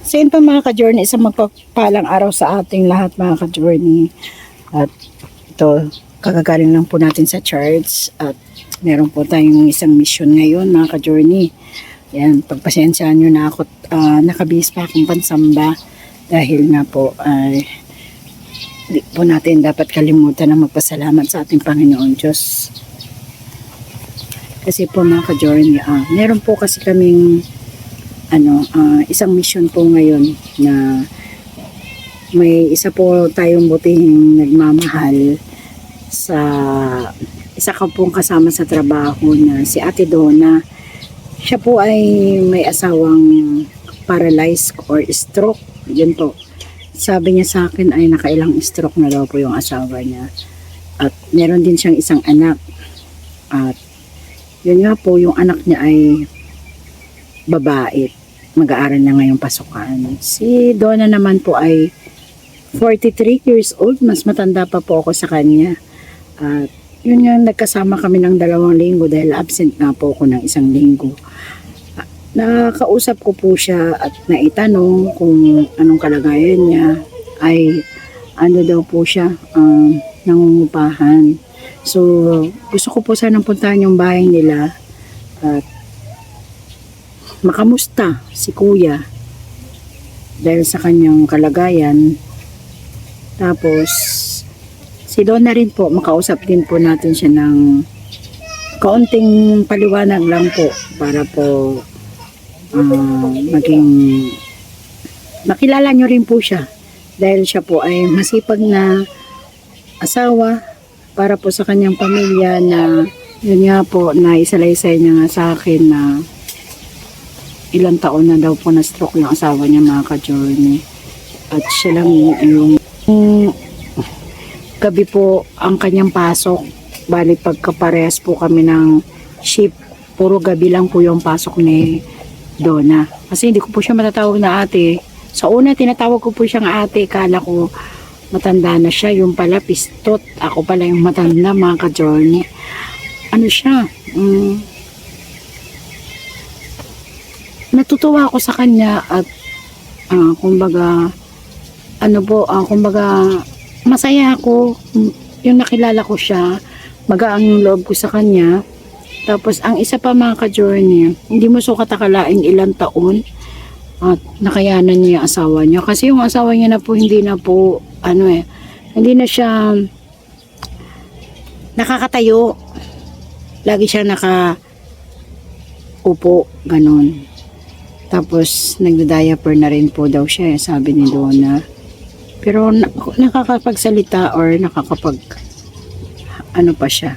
So yun pa mga ka-journey, isang magpapalang araw sa ating lahat mga ka-journey. At ito, kakagaling lang po natin sa church at meron po tayong isang mission ngayon mga ka-journey. Yan, pagpasensyaan nyo na ako, nakabihis pa akong pansamba dahil nga po ay di po natin dapat kalimutan na magpasalamat sa ating Panginoon Diyos. Kasi po mga ka-journey, meron po kasi kaming isang mission po ngayon na may isa po tayong butihing nagmamahal sa isa ka pong kasama sa trabaho na si Ate Donna. Siya po ay may asawang paralyzed or stroke. Yun po. Sabi niya sa akin ay nakailang stroke na daw po yung asawa niya. At meron din siyang isang anak. At yun nga po, yung anak niya ay babae. Mag-aaral na ngayong pasukan. Si Donna naman po ay 43 years old. Mas matanda pa po ako sa kanya. At yun nga, nagkasama kami ng 2 linggo dahil absent nga po ako ng 1 linggo. Nakausap ko po siya at naitanong kung anong kalagayan niya. Ay ano daw po siya, nangungupahan. So gusto ko po sanang puntahan yung bahay nila at makamusta si kuya dahil sa kanyang kalagayan. Tapos si Donna rin po, makausap din po natin siya ng kaunting paliwanag lang po para po maging makilala nyo rin po siya dahil siya po ay masipag na asawa para po sa kanyang pamilya na yun nga po na isalaysay niya nga sa akin na ilang taon na daw po na stroke yung asawa niya mga ka-journey. At siya lang yung gabi po ang kanyang pasok. Bali pagkaparehas po kami ng shift, puro gabi lang po yung pasok ni Donna. Kasi hindi ko po siya matatawag na ate. Sa una tinatawag ko po siyang ate. Kala ko matanda na siya. Yung pala pistot. Ako pala yung matanda mga ka-journey. Ano siya? Natutuwa ako sa kanya at kumbaga masaya ako yung nakilala ko siya, magaang yung loob ko sa kanya. Tapos ang isa pa mga ka-journey, hindi mo sukat akalain ilang taon at nakayanan niya yung asawa niya kasi yung asawa niya na po hindi na siya nakakatayo, lagi siya nakaupo ganun. Tapos nagda-diaper na rin po daw siya, sabi ni Donna. Pero nakakapagsalita or pa siya.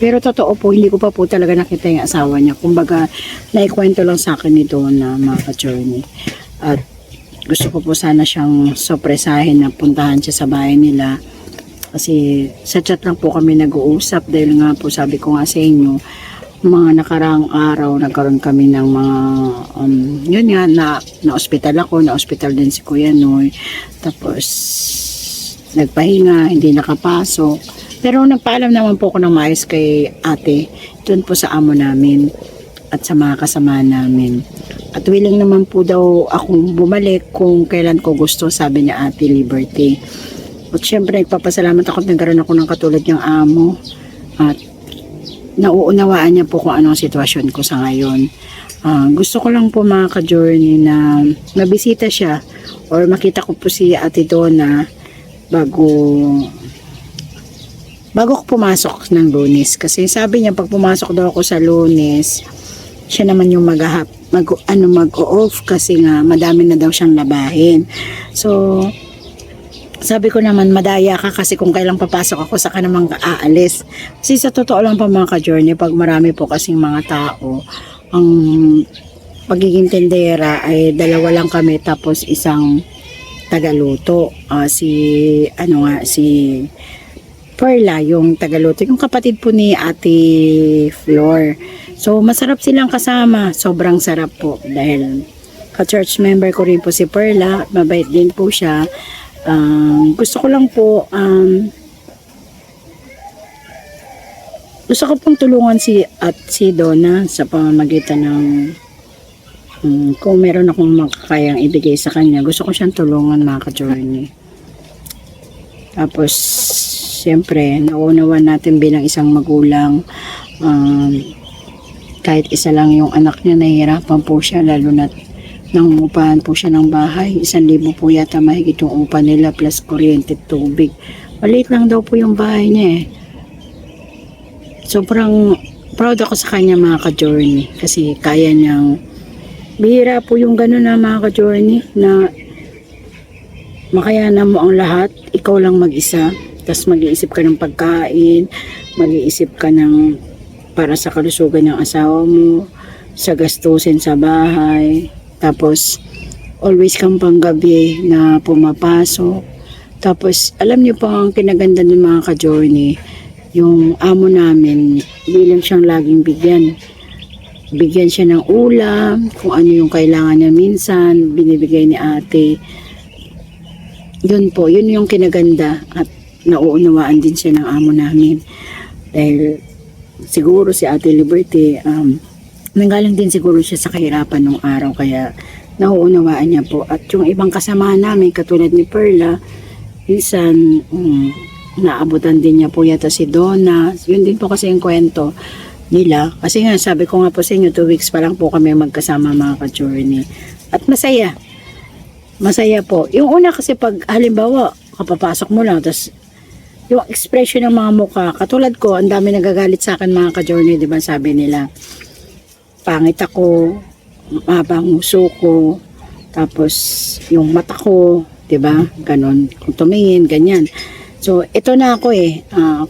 Pero totoo po, hindi ko pa po talaga nakita yung asawa niya. Kumbaga, naikwento lang sa akin ni Donna mga ka-journey. At gusto ko po sana siyang sorpresahin na puntahan siya sa bahay nila. Kasi sa chat lang po kami nag-uusap dahil nga po sabi ko nga sa inyo, mga nakaraang araw nagkaroon kami ng mga yun nga na-hospital ako, na-hospital din si Kuya Noy, tapos nagpahinga, hindi nakapasok, pero nagpaalam naman po ako ng maayos kay ate doon po sa amo namin at sa mga kasama namin at willing naman po daw akong bumalik kung kailan ko gusto, sabi niya Ate Liberty. At syempre nagpapasalamat ako at nagkaroon ako ng katulad niyang amo at nauunawaan niya po kung anong sitwasyon ko sa ngayon. Gusto ko lang po mga ka-journey na mabisita siya or makita ko po si Ate Donna bago ko pumasok ng Lunes. Kasi sabi niya pag pumasok daw ako sa Lunes, siya naman yung mag-off kasi nga madami na daw siyang labahin. So sabi ko naman, madaya ka kasi kung kailang papasok ako, saka naman aalis. Kasi sa totoo lang pa mga ka-journey, pag marami po kasing mga tao, ang pagiging tendera ay 2 lang kami tapos isang tagaluto. Si Perla, yung tagaluto, yung kapatid po ni Ate Flor. So masarap silang kasama, sobrang sarap po dahil ka-church member ko rin po si Perla, mabait din po siya. Gusto ko lang po gusto ko pong tulungan si Donna sa pamamagitan ng Kung meron akong makakayang ibigay sa kanya, gusto ko siyang tulungan mga ka-journey. Tapos, siyempre, nauunawan natin bilang isang magulang, kahit isa lang yung anak niya, nahihirapan po siya, lalo na nangungupahan po siya ng bahay. 1,000 po yata mahigit yung upa nila plus kuryente at tubig. Maliit lang daw po yung bahay niya eh. Sobrang proud ako sa kanya mga ka-journey kasi kaya niyang, bihira po yung gano'n na mga ka-journey na makayanan mo ang lahat, ikaw lang mag-isa, tapos mag-iisip ka ng pagkain, mag-iisip ka ng para sa kalusugan ng asawa mo, sa gastusin sa bahay, tapos always kang panggabi na pumapasok. Tapos alam niyo po ang kinaganda ng mga ka-journey, yung amo namin, bilang siyang laging bigyan siya ng ulam, kung ano yung kailangan niya minsan, binibigay ni ate. Yun po, yun yung kinaganda at nauunawaan din siya ng amo namin. Dahil siguro si Ate Liberty, nanggaling din siguro siya sa kahirapan nung araw, kaya nauunawaan niya po. At yung ibang kasama namin, katulad ni Perla, minsan, naabutan din niya po yata si Donna. Yun din po kasi yung kwento nila. Kasi nga, sabi ko nga po sa inyo, 2 weeks pa lang po kami magkasama mga ka-journey. At masaya. Masaya po. Yung una kasi pag halimbawa, kapapasok mo lang, tapos yung expression ng mga mukha, katulad ko, ang dami nagagalit sa akin mga ka-journey, di ba sabi nila, pangit ako, mabang uso ko, tapos yung mata ko, di ba, ganon, kung tumingin, ganyan. So, ito na ako eh.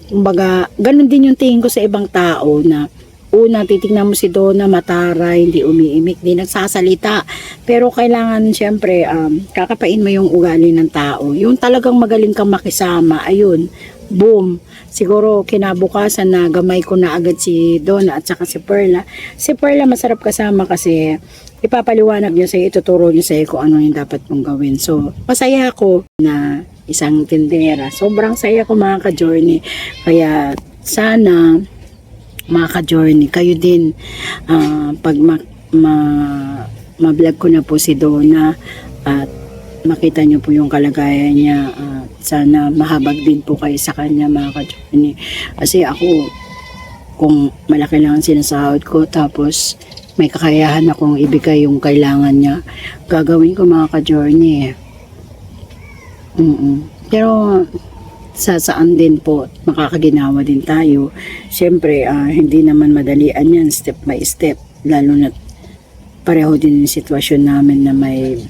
Kumbaga, ganun din yung tingin ko sa ibang tao na una, titignan mo si Donna, mataray, hindi umiimik, hindi nagsasalita. Pero kailangan, syempre, kakapain mo yung ugali ng tao. Yung talagang magaling kang makisama, ayun, boom. Siguro, kinabukasan na gamay ko na agad si Donna at saka si Perla. Si Perla, masarap kasama kasi ipapaliwanag niya sa'yo, ituturo niya sa'yo kung ano yung dapat mong gawin. So, masaya ako na isang tindera. Sobrang saya ko mga ka-journey. Kaya sana mga ka-journey, kayo din pag ma-vlog ko na po si Donna at makita nyo po yung kalagayan niya, sana mahabag din po kayo sa kanya mga ka-journey. Kasi ako, kung malaki lang ang sinasahod ko tapos may kakayahan akong ibigay yung kailangan niya, gagawin ko mga ka-journey. Pero saan din po makakaginawa din tayo. Siyempre, hindi naman madalian yan, step by step, lalo na pareho din yung sitwasyon namin na may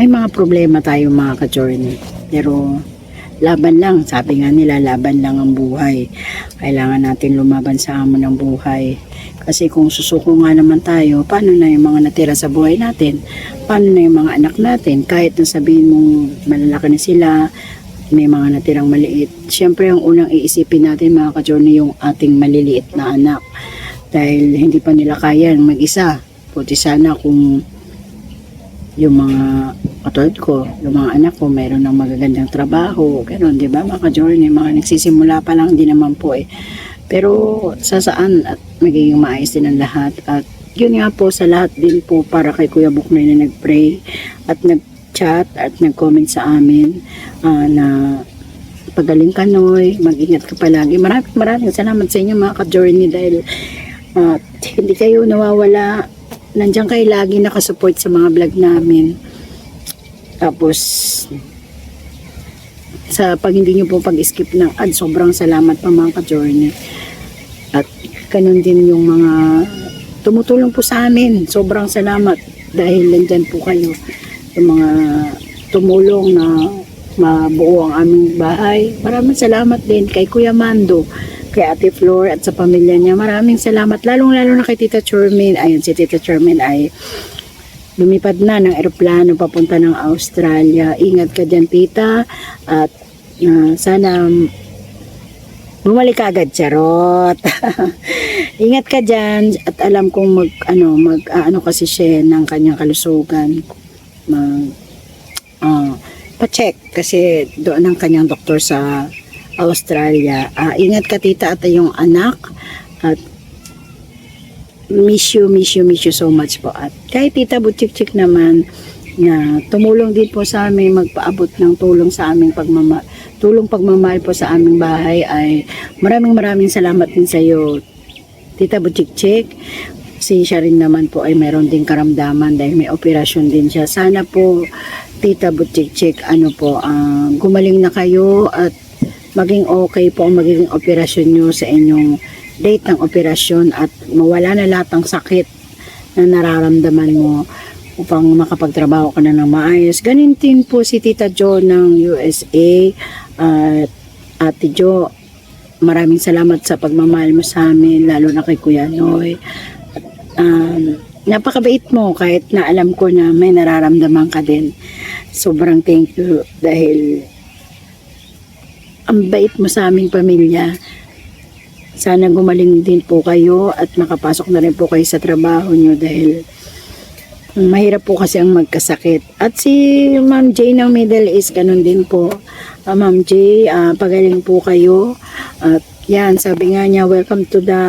mga problema tayo mga ka-journey. Pero laban lang, sabi nga nila, laban lang ang buhay. Kailangan natin lumaban sa hamon ng buhay. Kasi kung susuko nga naman tayo, paano na yung mga natira sa buhay natin? Paano na yung mga anak natin? Kahit na sabihin mong malalaki na sila, may mga natirang maliit. Siyempre, ang unang iisipin natin mga ka-journey, yung ating maliliit na anak. Dahil hindi pa nila kaya mag-isa. Puti sana kung yung mga katulad ko, yung mga anak ko, mayroon ng magagandang trabaho. Gano'n, di ba mga ka-journey? Mga nagsisimula pa lang, di naman po eh. Pero sa saan at magiging maayos din ang lahat. At yun nga po sa lahat din po para kay Kuya Buknoy na nag-pray at nag-chat at nag-comment sa amin na pagaling ka Noy, mag-ingat ka palagi. Maraming salamat sa inyo mga ka-journey dahil hindi kayo nawawala. Nandiyan kayo lagi nakasupport sa mga vlog namin. Tapos sa pag hindi nyo po pag-skip ng ad, sobrang salamat pa mga ka-journey. At ganun din yung mga tumutulong po sa amin. Sobrang salamat dahil nandyan po kayo. Yung mga tumulong na mabuo ang aming bahay. Maraming salamat din kay Kuya Mando, kay Ate Flor at sa pamilya niya. Maraming salamat. Lalong-lalo na kay Tita Charmaine. Ayun, si Tita Charmaine ay lumipad na ng eroplano papunta ng Australia. Ingat ka dyan, tita. At sana bumalik ka agad, charot. Ingat ka dyan. At alam kong mag-ano kasi siya ng kanyang kalusugan. Pa-check kasi doon ang kanyang doktor sa Australia. Ingat ka, tita, at yung anak. At miss you so much po. At kay Tita Butchik naman, na tumulong din po sa amin, magpaabot ng tulong sa aming pagmamahal po sa aming bahay, ay maraming salamat din sa iyo, Tita Butchik. Siya rin naman po ay meron din karamdaman dahil may operasyon din siya. Sana po, Tita Butchik, gumaling na kayo at maging okay po ang magiging operasyon nyo sa inyong date ng operasyon at mawala na lahat ng sakit na nararamdaman mo upang makapagtrabaho ka na ng maayos. Ganun din po si Tita Jo ng USA. At Ate Jo, maraming salamat sa pagmamahal mo sa amin, lalo na kay Kuya Noy. Napakabait mo kahit na alam ko na may nararamdaman ka din. Sobrang thank you dahil ang bait mo sa aming pamilya. Sana gumaling din po kayo at makapasok na rin po kayo sa trabaho nyo dahil mahirap po kasi ang magkasakit. At si Ma'am J ng Middle East, ganun din po. Ma'am J, pagaling po kayo. At yan, sabi nga niya, welcome to the,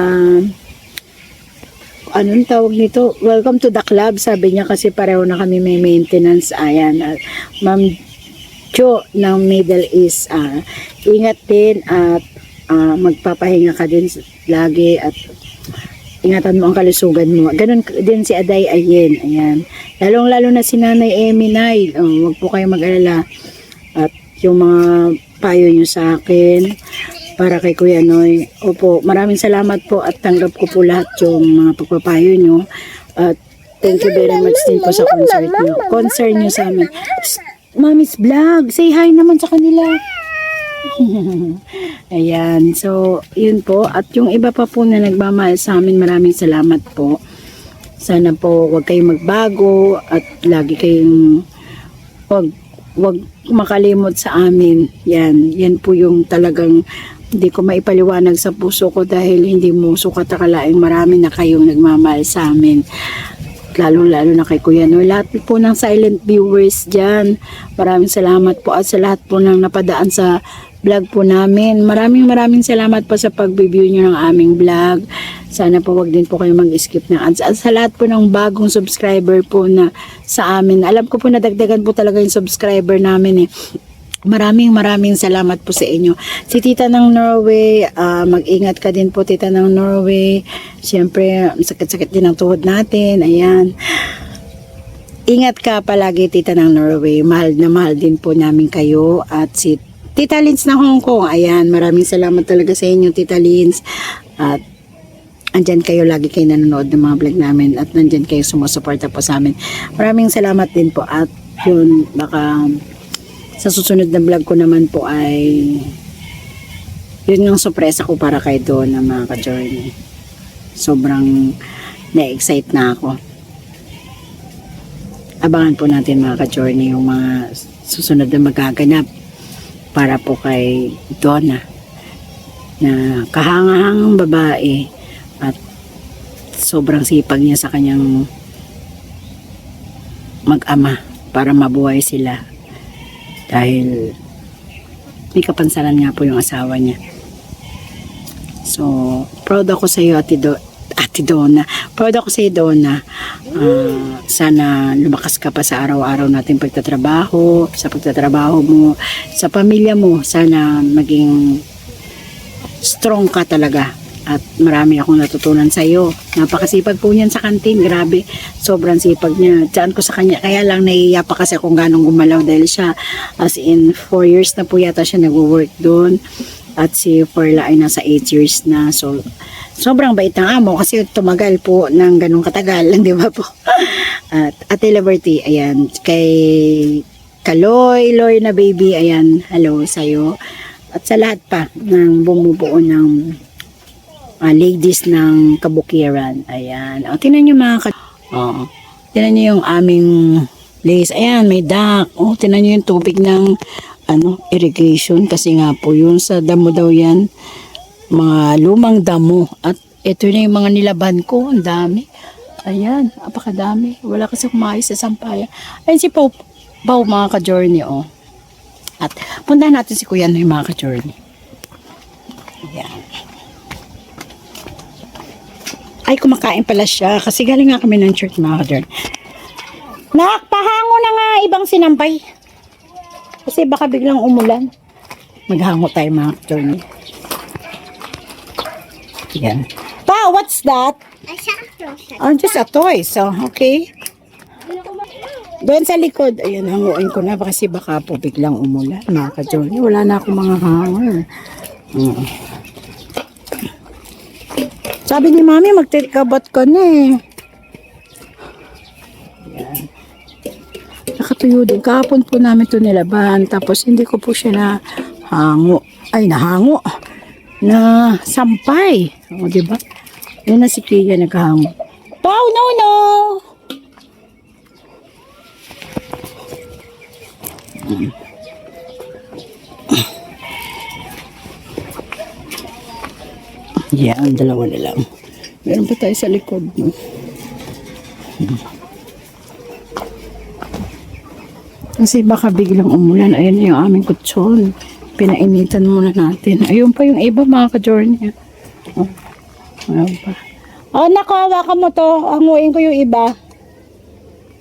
anong tawag nito? Welcome to the club, sabi niya kasi pareho na kami may maintenance. Ayan, Ma'am Jo ng Middle East, ingat din at magpapahinga ka din lagi at ingatan mo ang kalusugan mo. Ganun din si Aday Ayen. Ayan. Lalong-lalo na si Nanay Eminay. Huwag po kayo mag-alala. At yung mga payo nyo sa akin para kay Kuya Noy. Opo, maraming salamat po at tanggap ko po lahat yung mga pagpapayo nyo. At thank you very much din po sa concert nyo sa amin. Mommy's Vlog. Say hi naman sa kanila. Ayan, so yun po. At yung iba pa po na nagmamahal sa amin, maraming salamat po. Sana po wag kayong magbago at lagi kayong wag makalimot sa amin. Yan po yung talagang hindi ko maipaliwanag sa puso ko dahil hindi mo sukat akalaing marami na kayong nagmamahal sa amin. Lalo na kay Kuya Noy. Lahat po ng silent viewers dyan, maraming salamat po at sa lahat po ng napadaan sa vlog po namin. Maraming salamat po sa pag-view nyo ng aming vlog. Sana po wag din po kayo mag-skip ng ads. At sa lahat po ng bagong subscriber po na sa amin. Alam ko po nadagdagan po talaga yung subscriber namin eh. Maraming salamat po sa inyo. Si Tita ng Norway, mag-ingat ka din po Tita ng Norway. Siyempre, sakit-sakit din ang tuhod natin. Ayan. Ingat ka palagi Tita ng Norway. Mahal na mahal din po namin kayo. At si Tita Lins ng Hong Kong. Ayan, maraming salamat talaga sa inyo Tita Lins. At andyan kayo, lagi kayo nanonood ng mga vlog namin. At nandyan kayo sumusuporta po sa amin. Maraming salamat din po. At yun, baka sa susunod na vlog ko naman po ay yun yung sorpresa ko para kay Donna mga ka-journey. Sobrang na-excite na ako. Abangan po natin mga ka-journey yung mga susunod na magaganap para po kay Donna na kahangahangang babae at sobrang sipag niya sa kanyang mag-ama para mabuhay sila. Dahil may kapansanan nga po yung asawa niya. So, proud ako sa iyo Ate Donna. Proud ako sa iyo Donna. Sana lumakas ka pa sa araw-araw natin pagtatrabaho, sa pagtatrabaho mo, sa pamilya mo. Sana maging strong ka talaga. At marami akong natutunan sa iyo. Napakasipag po niyan sa kantin. Grabe. Sobrang sipag niya. Diyan ko sa kanya. Kaya lang naiiya pa kasi kung ganong gumalaw dahil siya as in 4 years na po yata siya nag-work doon. At si Perla ay nasa 8 years na. So, sobrang bait ng amo kasi tumagal po ng ganong katagal lang, di ba po? At Ate Liberty, ayan. Kay Kaloy na baby, ayan. Hello sa'yo. At sa lahat pa ng bumubuo ng ladies ng Kabukiran. Ayan. O, tingnan nyo mga tingnan nyo yung aming place. Ayan, may duck. O, tingnan nyo yung tubig ng irrigation. Kasi nga po, yun sa damo daw yan. Mga lumang damo. At ito na yung mga nilaban ko. Ang dami. Ayan, apakadami. Wala kasi kumayos sa sampayan. Ayan si Pau mga ka-journey. O. At puntahan natin si Kuya Noy mga ka-journey. Ayan. Ay, kumakain pala siya. Kasi galing nga kami ng church, mga ka-journey. Pahango na nga ibang sinampay. Kasi baka biglang umulan. Maghango tayo, mga ka-journey. Yan. Pa, what's that? Oh, just a toy. So, okay. Doon sa likod, ayan, hanguin ko na kasi baka po biglang umulan, mga ka-journey. Wala na akong mga hanger. Sabi ni Mami, magtikabat ka na eh. Ayan. Nakatuyo din. Kahapon po namin ito nilaban. Tapos hindi ko po siya nahango. Na sampay. O, diba? Yan na si Kia naghahango. Pau, no! Yan, dalawa na lang. Meron pa tayo sa likod. No? Kasi baka biglang umulan. Ayan na yung aming kutsyon. Pinainitan muna natin. Ayun pa yung iba, mga ka-journey. Oh, ayun pa. Oh, nakawa ka mo to. Anguin ko yung iba.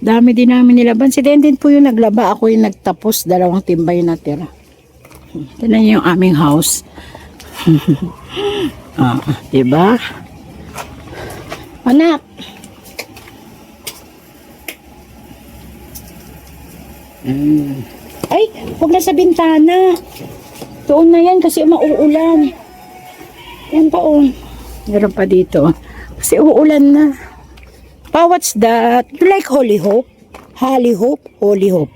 Dami din namin nilaban. Si Denden po yung naglaba. Ako yung nagtapos. 2 timbay na tira. Tignan niyo yung aming house. Diba? Anak. Ay, huwag na sa bintana. Doon na yan kasi mauulan. Yan pa oh. Meron pa dito. Kasi uulan na. Pa, what's that? You like Holy Hope? Holy Hope? Holy Hope.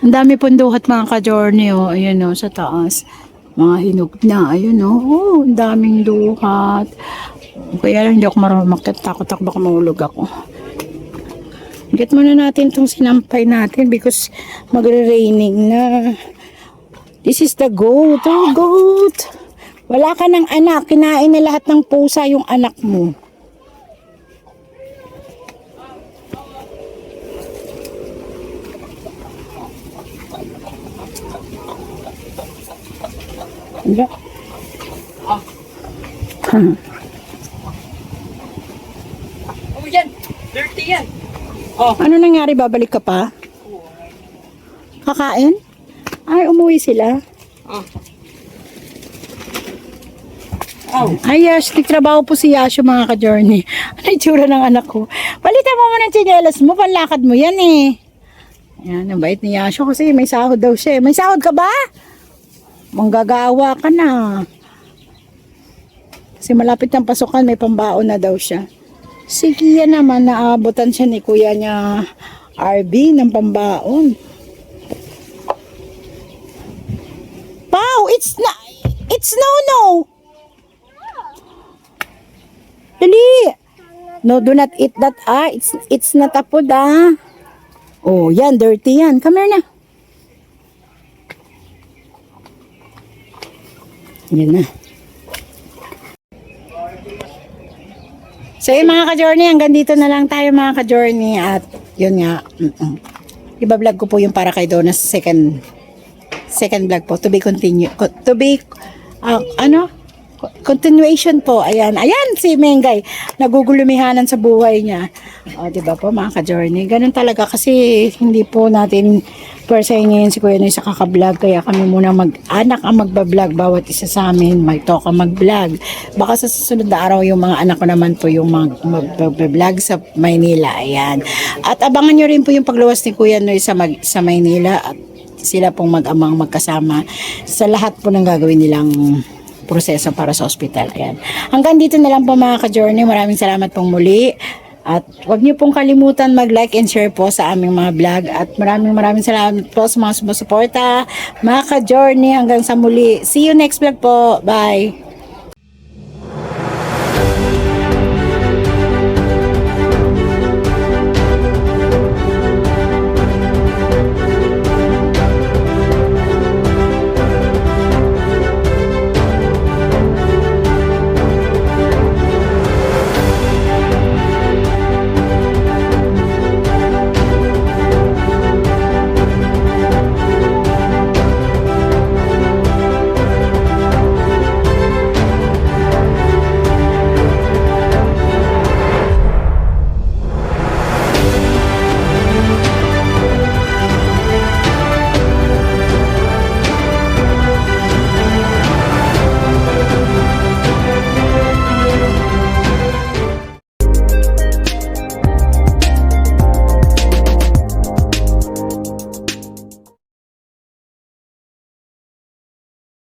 Ang dami pong duhat, mga ka-journey, oh. Ayan, oh, sa taas. Mga hinog na. Ayun, oh. Oh, ang daming duhat. Kaya lang hindi ako marunong makit. Takot ako baka mahulog ako. Get muna natin itong sinampay natin because magre-raining na. This is the goat. Oh, goat. Wala ka ng anak. Kinain na lahat ng pusa yung anak mo. Wala. Oh, yan. Dirty yan. Oh. Ano nangyari? Babalik ka pa? Kakain? Ay, umuwi sila. Oh. Oh. Ay, Yash, nagtrabaho po si Yash, mga ka-journey. Ano yung tsura ng anak ko? Palitan mo muna ng tsinelas mo, panlakad mo yan eh. Yan, ang bait ni Yash kasi may sahod daw siya. May sahod ka ba? Manggagawa ka na. Kasi malapit ng pasukan, may pambaon na daw siya. Si Kia naman, naabutan siya ni kuya niya RB ng pambaon. Pau, it's no. Dali. No, do not eat that. It's not a food, Oh, yan, dirty yan. Come here na. Yan na. So yun, mga ka-journey, hanggang dito na lang tayo, mga ka-journey. At yun nga, iba-vlog ko po yung para kay Donna sa second vlog po. To be continue. Continuation po. Ayan si Mengay. Nagugulumihanan sa buhay niya. O, diba po, mga ka-journey? Ganun talaga kasi hindi po natin per se ngayon si Kuya Noy sa kaka-vlog. Kaya kami muna mag-anak ang magba-vlog. Bawat isa sa amin, may toka mag-vlog. Baka sa susunod na araw, yung mga anak ko naman po yung mag-vlog sa Maynila. Ayan. At abangan nyo rin po yung pagluwas ni Kuya Noy sa Maynila. At sila pong mag-amang magkasama sa lahat po ng gagawin nilang proseso para sa ospital. Ayan. Hanggang dito na lang po, mga ka-journey. Maraming salamat pong muli. At huwag niyo pong kalimutan mag-like and share po sa aming mga vlog. At maraming salamat po sa mga sumusuporta. Mga ka-journey, hanggang sa muli. See you next vlog po. Bye!